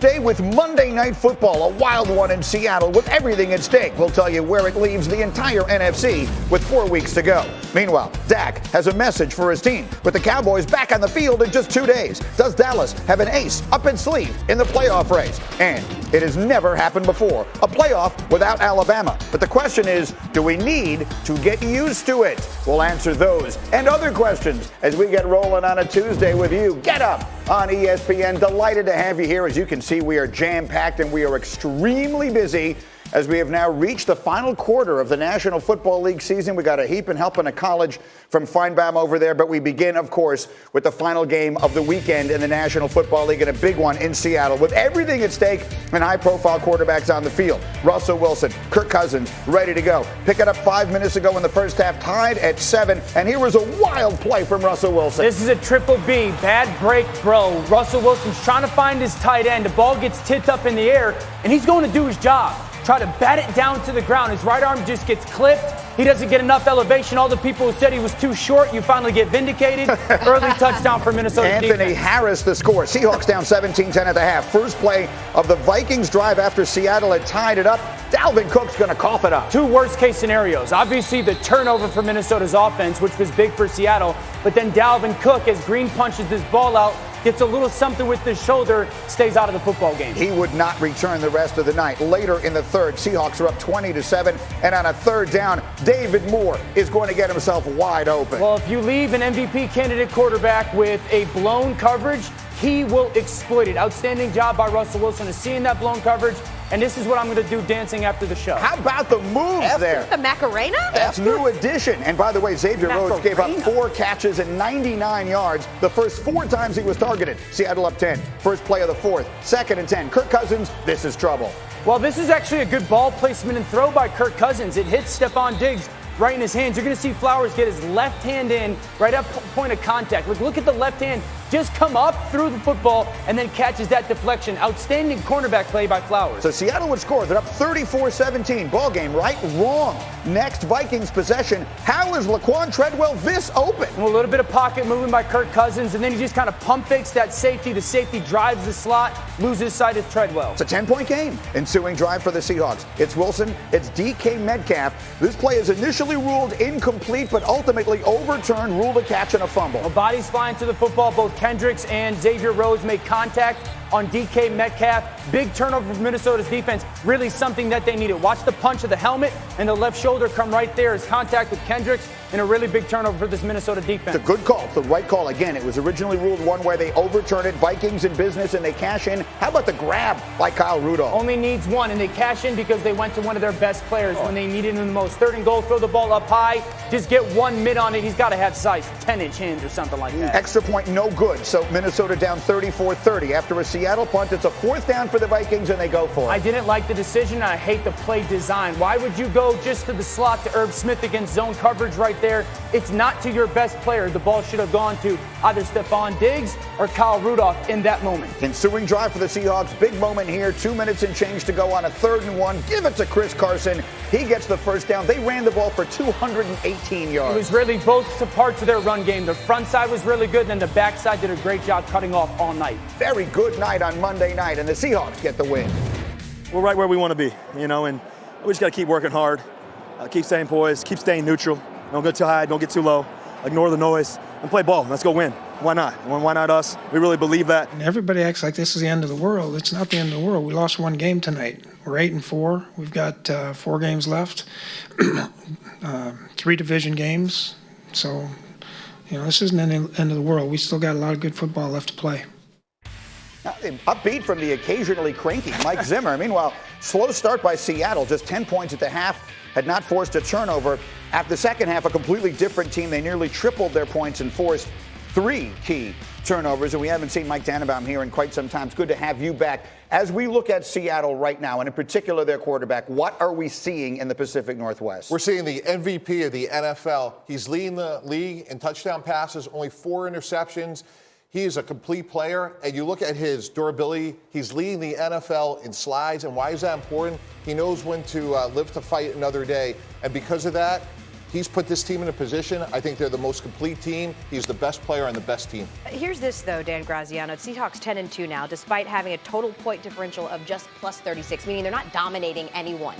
Tuesday with Monday Night Football, a wild one in Seattle with everything at stake. We'll tell you where it leaves the entire NFC with 4 weeks to go. Meanwhile, Dak has a message for his team with the Cowboys back on the field in just 2 days. Does Dallas have an ace up its sleeve in the playoff race? And it has never happened before, a playoff without Alabama. But the question is, do we need to get used to it? We'll answer those and other questions as we get rolling on a Tuesday with you. Get up on ESPN. Delighted to have you here. As you can see, we are jam-packed and we are extremely busy as we have now reached the final quarter of the National Football League season. We got a heap and helping of college from Feinbaum over there, but we begin, of course, with the final game of the weekend in the National Football League and a big one in Seattle with everything at stake and high-profile quarterbacks on the field. Russell Wilson, Kirk Cousins, ready to go. Pick it up 5 minutes ago in the first half, tied at 7, and here was a wild play from Russell Wilson. This is a triple B, bad break, bro. Russell Wilson's trying to find his tight end. The ball gets tipped up in the air, and he's going to do his job. Try to bat it down to the ground. His right arm just gets clipped. He doesn't get enough elevation. All the people who said he was too short, you finally get vindicated. Early touchdown for Minnesota Anthony defense. Harris, the score. Seahawks down 17-10 at the half. First play of the Vikings drive after Seattle had tied it up. Dalvin Cook's going to cough it up. Two worst-case scenarios. Obviously, the turnover for Minnesota's offense, which was big for Seattle. But then Dalvin Cook, as Green punches this ball out, gets a little something with his shoulder, stays out of the football game. He would not return the rest of the night. Later in the third, Seahawks are up 20-7, and on a third down, David Moore is going to get himself wide open. Well, if you leave an MVP candidate quarterback with a blown coverage, he will exploit it. Outstanding job by Russell Wilson of seeing that blown coverage. And this is what I'm going to do dancing after the show. How about the moves there? The Macarena? That's new addition. And by the way, Xavier Rhodes gave up 4 catches and 99 yards the first 4 times he was targeted. Seattle up 10. First play of the fourth. 2nd and 10. Kirk Cousins, this is trouble. Well, this is actually a good ball placement and throw by Kirk Cousins. It hits Stephon Diggs right in his hands. You're going to see Flowers get his left hand in right at point of contact. Look at the left hand just come up through the football and then catches that deflection. Outstanding cornerback play by Flowers. So Seattle would score. They're up 34-17. Ball game, right? Wrong. Next Vikings possession. How is Laquan Treadwell this open? A little bit of pocket movement by Kirk Cousins, and then he just kind of pump fakes that safety. The safety drives the slot, loses sight of Treadwell. It's a 10-point game. Ensuing drive for the Seahawks. It's Wilson. It's DK Metcalf. This play is initially ruled incomplete, but ultimately overturned, ruled a catch and a fumble. Well, bodies flying to the football. Both Kendricks and Xavier Rhodes make contact on DK Metcalf. Big turnover for Minnesota's defense. Really something that they needed. Watch the punch of the helmet and the left shoulder come right there as contact with Kendricks, and a really big turnover for this Minnesota defense. It's a good call. It's the right call. Again, it was originally ruled one way. They overturn it. Vikings in business, and they cash in. How about the grab by Kyle Rudolph? Only needs one, and they cash in because they went to one of their best players when they needed him the most. 3rd and goal, throw the ball up high. Just get 1 mid on it. He's got to have size 10-inch hands or something like that. Extra point, no good. So Minnesota down 34-30. After a Seattle punt, it's a 4th down for the Vikings, and they go for it. I didn't like the decision. I hate the play design. Why would you go just to the slot to Irv Smith against zone coverage right there? It's not to your best player. The ball should have gone to either Stephon Diggs or Kyle Rudolph in that moment. Ensuing drive for the Seahawks. Big moment here. 2 minutes and change to go on a 3rd and 1. Give it to Chris Carson. He gets the first down. They ran the ball for 218 yards. It was really both parts of their run game. The front side was really good, and then the back side did a great job cutting off all night. Very good night on Monday night, and the Seahawks get the win. We're right where we want to be, and we just got to keep working hard, keep staying poised, keep staying neutral. Don't get too high, don't get too low. Ignore the noise and play ball. Let's go win. Why not? Why not us? We really believe that. And everybody acts like this is the end of the world. It's not the end of the world. We lost 1 game tonight. We're 8-4. We've got 4 games left, 3 division games. So, this isn't the end of the world. We still got a lot of good football left to play. Upbeat from the occasionally cranky Mike Zimmer. Meanwhile, slow start by Seattle, just 10 points at the half, had not forced a turnover. After the second half, a completely different team. They nearly tripled their points and forced 3 key turnovers, and we haven't seen Mike Tannenbaum here in quite some time. It's good to have you back. As we look at Seattle right now, and in particular their quarterback, what are we seeing in the Pacific Northwest? We're seeing the MVP of the NFL. He's leading the league in touchdown passes, only 4 interceptions. He is a complete player, and you look at his durability, he's leading the NFL in slides, and why is that important? He knows when to live to fight another day, and because of that, He's put this team in a position. I think they're the most complete team. He's the best player on the best team. Here's this, though, Dan Graziano. Seahawks 10-2 now, despite having a total point differential of just plus 36, meaning they're not dominating anyone.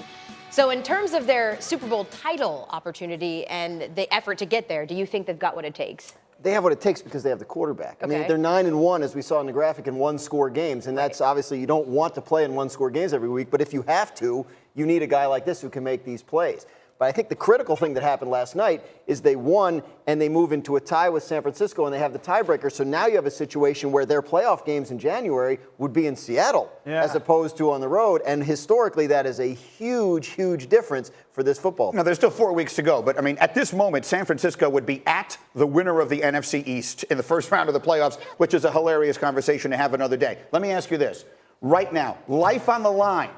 So in terms of their Super Bowl title opportunity and the effort to get there, do you think they've got what it takes? They have what it takes because they have the quarterback. I mean, Okay. they're 9-1, as we saw in the graphic, in one-score games, and that's obviously you don't want to play in one-score games every week, but if you have to, you need a guy like this who can make these plays. But I think the critical thing that happened last night is they won and they move into a tie with San Francisco and they have the tiebreaker. So now you have a situation where their playoff games in January would be in Seattle as opposed to on the road. And historically, that is a huge, huge difference for this football team. Now, there's still 4 weeks to go, but I mean, at this moment, San Francisco would be at the winner of the NFC East in the first round of the playoffs, which is a hilarious conversation to have another day. Let me ask you this. Right now, life on the line.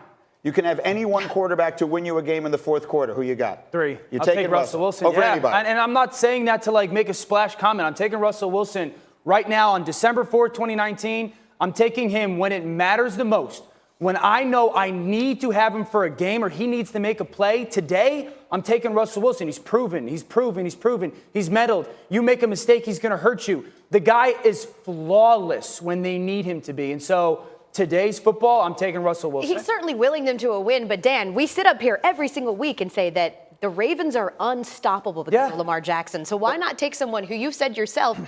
You can have any one quarterback to win you a game in the fourth quarter. Who you got? 3. You're I'll taking take Russell Wilson. over anybody. And I'm not saying that to like make a splash comment. I'm taking Russell Wilson right now on December 4th, 2019. I'm taking him when it matters the most. When I know I need to have him for a game or he needs to make a play today, I'm taking Russell Wilson. He's proven. He's meddled. You make a mistake, he's going to hurt you. The guy is flawless when they need him to be. And so today's football, I'm taking Russell Wilson. He's certainly willing them to a win, but Dan, we sit up here every single week and say that the Ravens are unstoppable because of Lamar Jackson. So why not take someone who you said yourself,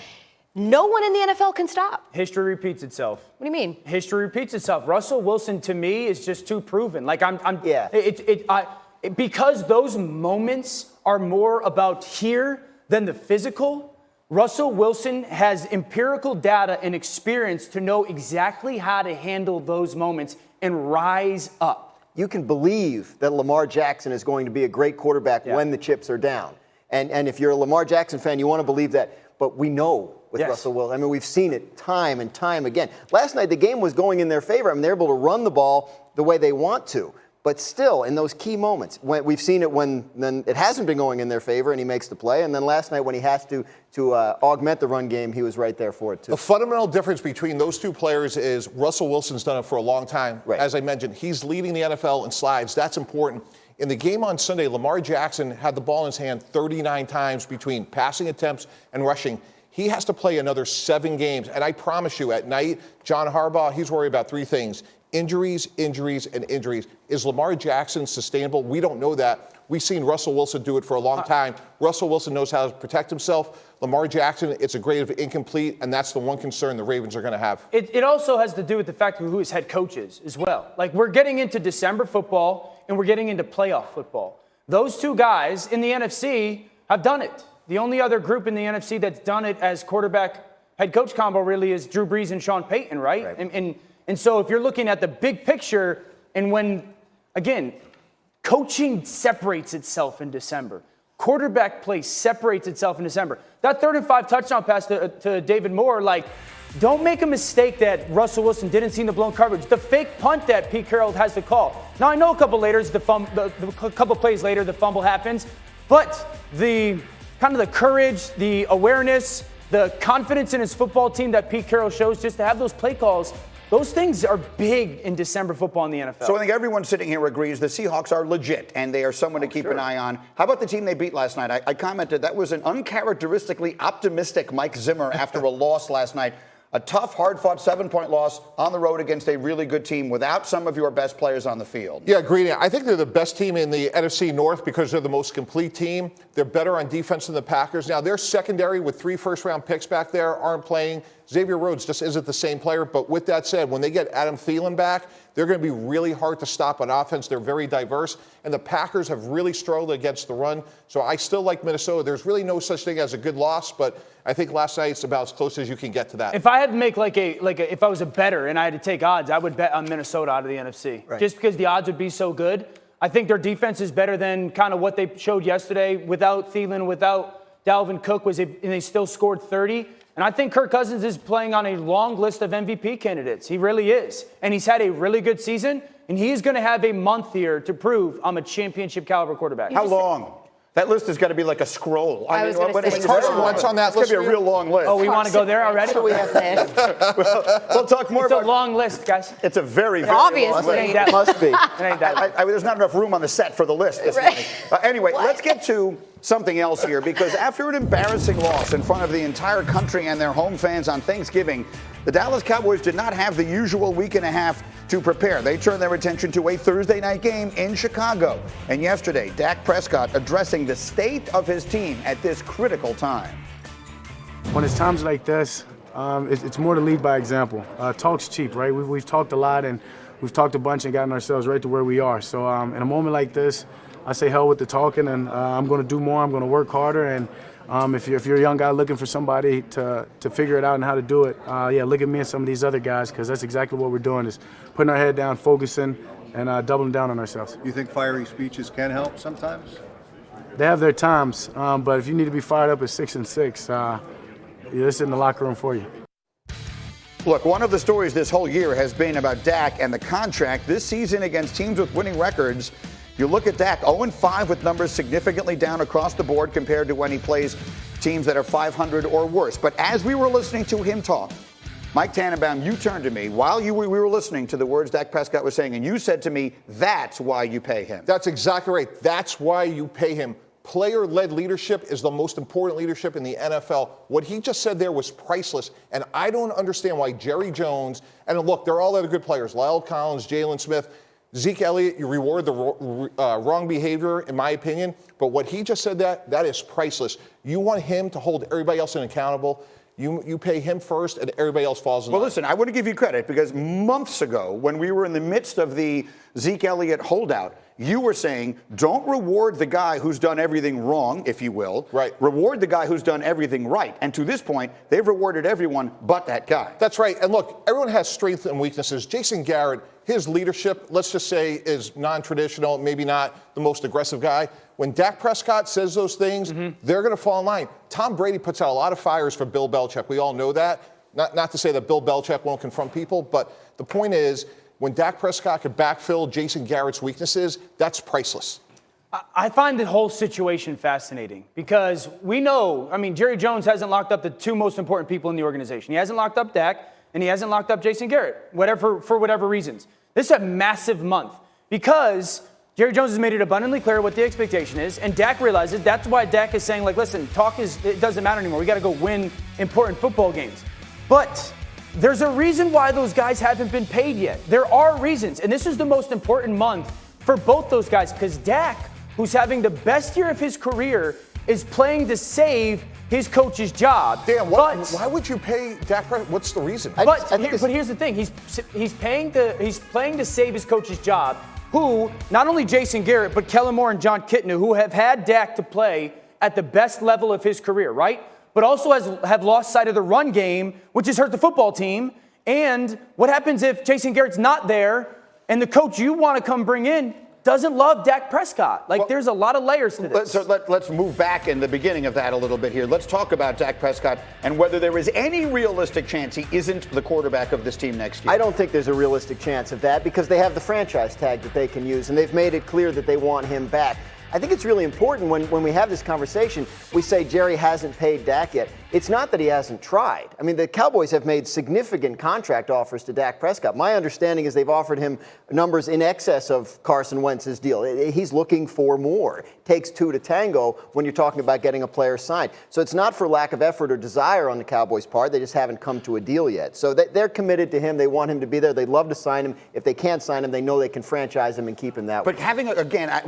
no one in the NFL can stop? History repeats itself. What do you mean? History repeats itself. Russell Wilson, to me, is just too proven. Like because those moments are more about here than the physical. Russell Wilson has empirical data and experience to know exactly how to handle those moments and rise up. You can believe that Lamar Jackson is going to be a great quarterback when the chips are down. And if you're a Lamar Jackson fan, you want to believe that. But we know with Russell Wilson, I mean, we've seen it time and time again. Last night, the game was going in their favor. I mean, they're able to run the ball the way they want to. But still, in those key moments, we've seen it when then it hasn't been going in their favor and he makes the play. And then last night when he has to augment the run game, he was right there for it too. The fundamental difference between those two players is Russell Wilson's done it for a long time. Right. As I mentioned, he's leading the NFL in slides. That's important. In the game on Sunday, Lamar Jackson had the ball in his hand 39 times between passing attempts and rushing. He has to play another 7 games. And I promise you, at night, John Harbaugh, he's worried about 3 things. Injuries, injuries, and injuries. Is Lamar Jackson sustainable? We don't know that. We've seen Russell Wilson do it for a long time. Russell Wilson knows how to protect himself. Lamar Jackson, it's a grade of incomplete, and that's the one concern the Ravens are going to have. It also has to do with the fact of who his head coach is as well. Like, we're getting into December football, and we're getting into playoff football. Those two guys in the NFC have done it. The only other group in the NFC that's done it as quarterback head coach combo really is Drew Brees and Sean Payton, right? And so if you're looking at the big picture, and when, again, coaching separates itself in December, quarterback play separates itself in December. That 3rd and 5 touchdown pass to David Moore, like, don't make a mistake that Russell Wilson didn't see in the blown coverage. The fake punt that Pete Carroll has to call. Now, I know a couple plays later, the fumble happens, but the kind of the courage, the awareness, the confidence in his football team that Pete Carroll shows just to have those play calls, those things are big in December football in the NFL. So I think everyone sitting here agrees the Seahawks are legit, and they are someone to keep an eye on. How about the team they beat last night? I commented that was an uncharacteristically optimistic Mike Zimmer after a loss last night. A tough, hard-fought 7-point loss on the road against a really good team without some of your best players on the field. Yeah, agreed. I think they're the best team in the NFC North because they're the most complete team. They're better on defense than the Packers. Now, their secondary with 3 first-round picks back there aren't playing. Xavier Rhodes just isn't the same player. But with that said, when they get Adam Thielen back, they're going to be really hard to stop on offense. They're very diverse. And the Packers have really struggled against the run. So I still like Minnesota. There's really no such thing as a good loss, but I think last night's about as close as you can get to that. If I had to make if I was a bettor and I had to take odds, I would bet on Minnesota out of the NFC. Right. Just because the odds would be so good. I think their defense is better than kind of what they showed yesterday without Thielen, without Dalvin Cook, and they still scored 30. And I think Kirk Cousins is playing on a long list of MVP candidates. He really is. And he's had a really good season, and he's going to have a month here to prove I'm a championship caliber quarterback. How long? That list has got to be like a scroll. It's hard what's on that list. It's going to be a real long list. Oh, we want to go there already? So we have this. We'll talk more about It's a long list, guys. It's a very, very Obviously. long list. It ain't that Must be. It ain't that. There's not enough room on the set for the list this morning. Anyway, let's get to something else here, because after an embarrassing loss in front of the entire country and their home fans on Thanksgiving, the Dallas Cowboys did not have the usual week and a half to prepare. They turned their attention to a Thursday night game in Chicago. And yesterday, Dak Prescott addressing the state of his team at this critical time. When it's times like this, it's more to lead by example. Talk's cheap, right? We've talked a lot, and we've talked a bunch and gotten ourselves right to where we are. So in a moment like this, I say hell with the talking, and I'm going to do more. I'm going to work harder. And if you're a young guy looking for somebody to figure it out and how to do it, look at me and some of these other guys, because that's exactly what we're doing, is putting our head down, focusing, and doubling down on ourselves. You think fiery speeches can help sometimes? They have their times, but if you need to be fired up at 6-6, this in the locker room for you. Look, one of the stories this whole year has been about Dak and the contract. This season against teams with winning records, you look at Dak, 0-5 with numbers significantly down across the board compared to when he plays teams that are 500 or worse. But as we were listening to him talk, Mike Tannenbaum, you turned to me while we were listening to the words Dak Prescott was saying, and you said to me, that's why you pay him. That's exactly right. That's why you pay him. Player-led leadership is the most important leadership in the NFL. What he just said there was priceless, and I don't understand why Jerry Jones, and look, they're all other good players, Lyle Collins, Jalen Smith, Zeke Elliott, you reward the wrong behavior, in my opinion, but what he just said, that is priceless. You want him to hold everybody else accountable. You pay him first, and everybody else falls in line. Well, listen, I want to give you credit, because months ago, when we were in the midst of the Zeke Elliott holdout, you were saying, don't reward the guy who's done everything wrong, if you will. Right. Reward the guy who's done everything right. And to this point, they've rewarded everyone but that guy. That's right. And look, everyone has strengths and weaknesses. Jason Garrett, his leadership, let's just say, is non-traditional, maybe not the most aggressive guy. When Dak Prescott says those things, they're going to fall in line. Tom Brady puts out a lot of fires for Bill Belichick. We all know that. Not to say that Bill Belichick won't confront people, but the point is, when Dak Prescott could backfill Jason Garrett's weaknesses, that's priceless. I find the whole situation fascinating because we know, Jerry Jones hasn't locked up the two most important people in the organization. He hasn't locked up Dak, and he hasn't locked up Jason Garrett, for whatever reasons. This is a massive month because Jerry Jones has made it abundantly clear what the expectation is, and Dak realizes that's why Dak is saying, listen, it doesn't matter anymore. We got to go win important football games. But there's a reason why those guys haven't been paid yet. There are reasons, and this is the most important month for both those guys because Dak, who's having the best year of his career, is playing to save his coach's job. Dan, why would you pay Dak Prescott? What's the reason? But here's the thing: he's playing to save his coach's job. Who not only Jason Garrett but Kellen Moore and John Kitna, who have had Dak to play at the best level of his career, right? But also have lost sight of the run game, which has hurt the football team. And what happens if Jason Garrett's not there and the coach you want to come bring in doesn't love Dak Prescott? There's a lot of layers to this. Let's move back in the beginning of that a little bit here. Let's talk about Dak Prescott and whether there is any realistic chance he isn't the quarterback of this team next year. I don't think there's a realistic chance of that because they have the franchise tag that they can use, and they've made it clear that they want him back. I think it's really important when we have this conversation, we say Jerry hasn't paid Dak yet. It's not that he hasn't tried. The Cowboys have made significant contract offers to Dak Prescott. My understanding is they've offered him numbers in excess of Carson Wentz's deal. He's looking for more. It takes two to tango when you're talking about getting a player signed. So it's not for lack of effort or desire on the Cowboys' part. They just haven't come to a deal yet. So they're committed to him. They want him to be there. They'd love to sign him. If they can't sign him, they know they can franchise him and keep him that way. But having,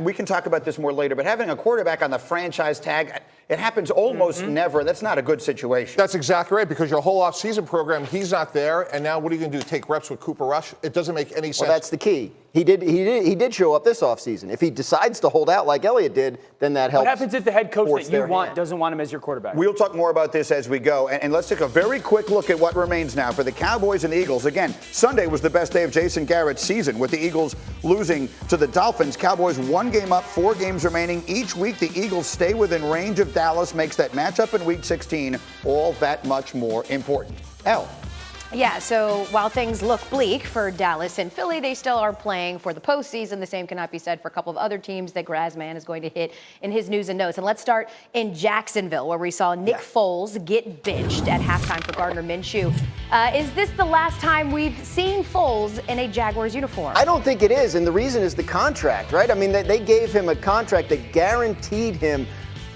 we can talk about this more later, but having a quarterback on the franchise tag, it happens almost never. That's not a good situation. That's exactly right, because your whole offseason program, he's not there, and now what are you going to do, take reps with Cooper Rush? It doesn't make any sense. Well, that's the key. He did show up this offseason. If he decides to hold out like Elliott did, then that helps. What happens if the head coach that you want doesn't want him as your quarterback? We'll talk more about this as we go. And let's take a very quick look at what remains now for the Cowboys and Eagles. Again, Sunday was the best day of Jason Garrett's season, with the Eagles losing to the Dolphins. Cowboys 1 game up, 4 games remaining. Each week, the Eagles stay within range of Dallas, makes that matchup in Week 16 all that much more important. Elle. Yeah, so while things look bleak for Dallas and Philly, they still are playing for the postseason. The same cannot be said for a couple of other teams that Grazman is going to hit in his news and notes. And let's start in Jacksonville, where we saw Nick Foles get benched at halftime for Gardner Minshew. Is this the last time we've seen Foles in a Jaguars uniform? I don't think it is, and the reason is the contract, right? They gave him a contract that guaranteed him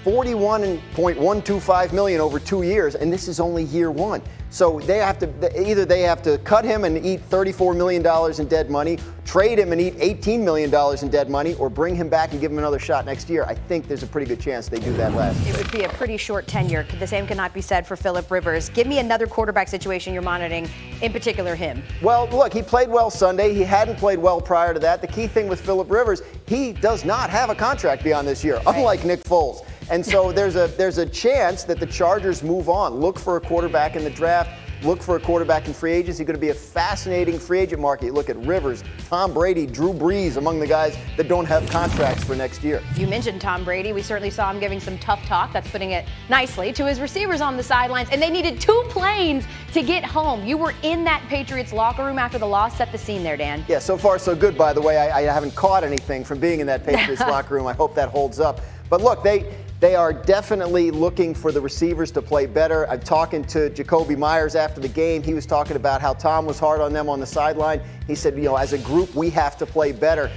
$41.125 million over 2 years, and this is only year one. So they have to cut him and eat $34 million in dead money, trade him and eat $18 million in dead money, or bring him back and give him another shot next year. I think there's a pretty good chance they do that last year. It would be a pretty short tenure. The same cannot be said for Phillip Rivers. Give me another quarterback situation you're monitoring, in particular him. Well, look, he played well Sunday. He hadn't played well prior to that. The key thing with Phillip Rivers, he does not have a contract beyond this year, unlike Nick Foles. And so there's a chance that the Chargers move on. Look for a quarterback in the draft. Look for a quarterback in free agency. Going to be a fascinating free agent market. You look at Rivers, Tom Brady, Drew Brees among the guys that don't have contracts for next year. You mentioned Tom Brady. We certainly saw him giving some tough talk. That's putting it nicely to his receivers on the sidelines. And they needed 2 planes to get home. You were in that Patriots locker room after the loss. Set the scene there, Dan. Yeah, so far so good, by the way. I haven't caught anything from being in that Patriots locker room. I hope that holds up. But look, they are definitely looking for the receivers to play better. I'm talking to Jacoby Myers after the game. He was talking about how Tom was hard on them on the sideline. He said, as a group, we have to play better.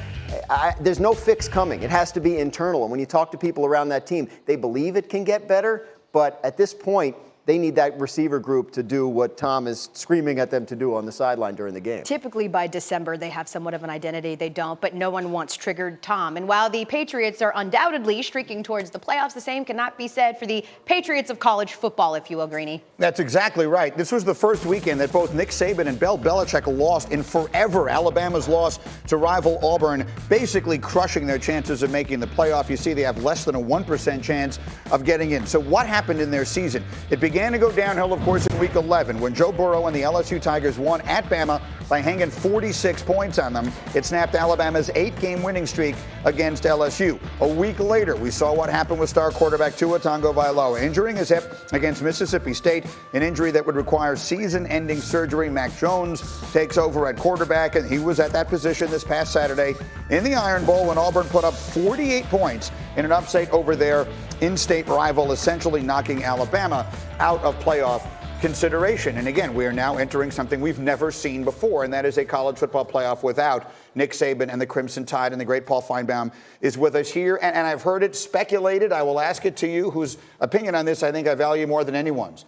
There's no fix coming. It has to be internal. And when you talk to people around that team, they believe it can get better. But at this point, they need that receiver group to do what Tom is screaming at them to do on the sideline during the game. Typically by December, they have somewhat of an identity. They don't, but no one wants triggered Tom. And while the Patriots are undoubtedly streaking towards the playoffs, the same cannot be said for the Patriots of college football, if you will, Greeny. That's exactly right. This was the first weekend that both Nick Saban and Bill Belichick lost in forever. Alabama's loss to rival Auburn, basically crushing their chances of making the playoff. You see they have less than a 1% chance of getting in. So what happened in their season? It began to go downhill, of course, in Week 11 when Joe Burrow and the LSU Tigers won at Bama by hanging 46 points on them. It snapped Alabama's 8-game winning streak against LSU. A week later, we saw what happened with star quarterback Tua Tagovailoa injuring his hip against Mississippi State, an injury that would require season-ending surgery. Mac Jones takes over at quarterback, and he was at that position this past Saturday in the Iron Bowl when Auburn put up 48 points in an upset over their in-state rival, essentially knocking Alabama out of playoff consideration. And again, we are now entering something we've never seen before, and that is a college football playoff without Nick Saban and the Crimson Tide. And the great Paul Feinbaum is with us here. And I've heard it speculated. I will ask it to you, whose opinion on this I think I value more than anyone's.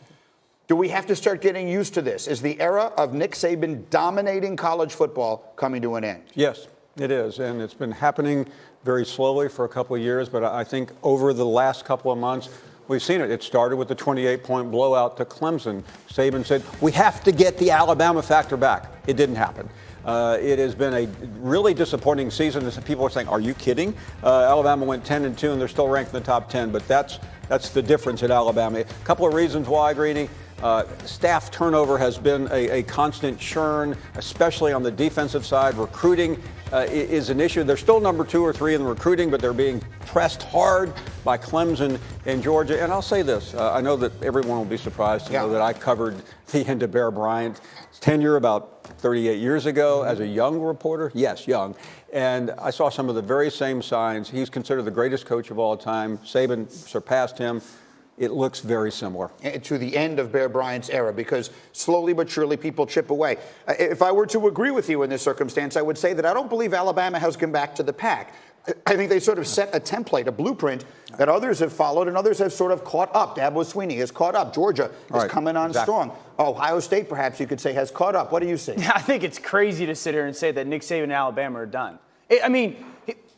Do we have to start getting used to this? Is the era of Nick Saban dominating college football coming to an end? Yes, it is. And it's been happening very slowly for a couple of years. But I think over the last couple of months, we've seen it. It started with the 28-point blowout to Clemson. Saban said, we have to get the Alabama factor back. It didn't happen. It has been a really disappointing season. People are saying, are you kidding? Alabama went 10-2, and they're still ranked in the top 10. But that's the difference at Alabama. A couple of reasons why, Greeny. Staff turnover has been a constant churn, especially on the defensive side. Recruiting is an issue. They're still number 2 or 3 in the recruiting, but they're being pressed hard by Clemson and Georgia. And I'll say this. I know that everyone will be surprised to know that I covered the end of Bear Bryant's tenure about 38 years ago as a young reporter. Yes, young. And I saw some of the very same signs. He's considered the greatest coach of all time. Saban surpassed him. It looks very similar. To the end of Bear Bryant's era, because slowly but surely people chip away. If I were to agree with you in this circumstance, I would say that I don't believe Alabama has come back to the pack. I think they sort of set a template, a blueprint that others have followed and others have sort of caught up. Dabo Swinney has caught up. Georgia is coming on strong. Ohio State, perhaps you could say, has caught up. What do you say? I think it's crazy to sit here and say that Nick Saban and Alabama are done. I mean,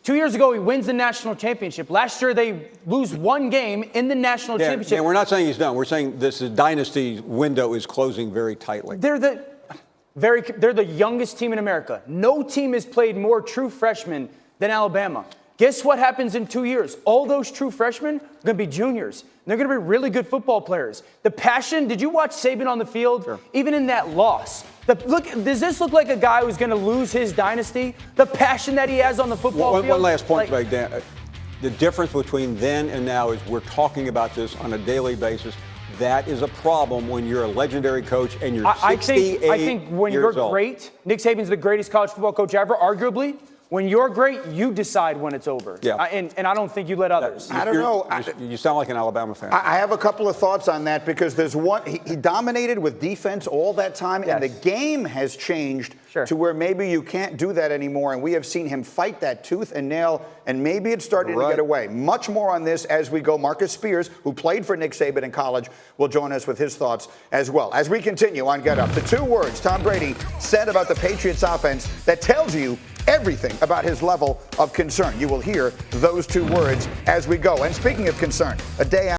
2 years ago, he wins the national championship. Last year, they lose one game in the national championship. And we're not saying he's done. We're saying this dynasty window is closing very tightly. They're the youngest team in America. No team has played more true freshmen than Alabama. Guess what happens in 2 years? All those true freshmen are going to be juniors. They're going to be really good football players. The passion, did you watch Saban on the field? Sure. Even in that loss. Does this look like a guy who's going to lose his dynasty? The passion that he has on the football field? One last point to make, Dan. The difference between then and now is we're talking about this on a daily basis. That is a problem when you're a legendary coach and you're 68 I think when years you're old. great, Nick Saban's the greatest college football coach ever, arguably. When you're great, you decide when it's over. Yeah. And I don't think you let others. I don't know. You sound like an Alabama fan. I have a couple of thoughts on that because there's one. He dominated with defense all that time, and the game has changed to where maybe you can't do that anymore. And we have seen him fight that tooth and nail, and maybe it's starting to get away. Much more on this as we go. Marcus Spears, who played for Nick Saban in college, will join us with his thoughts as well. As we continue on Get Up, the 2 words Tom Brady said about the Patriots offense that tells you everything about his level of concern. You will hear those 2 words as we go. And speaking of concern, a day after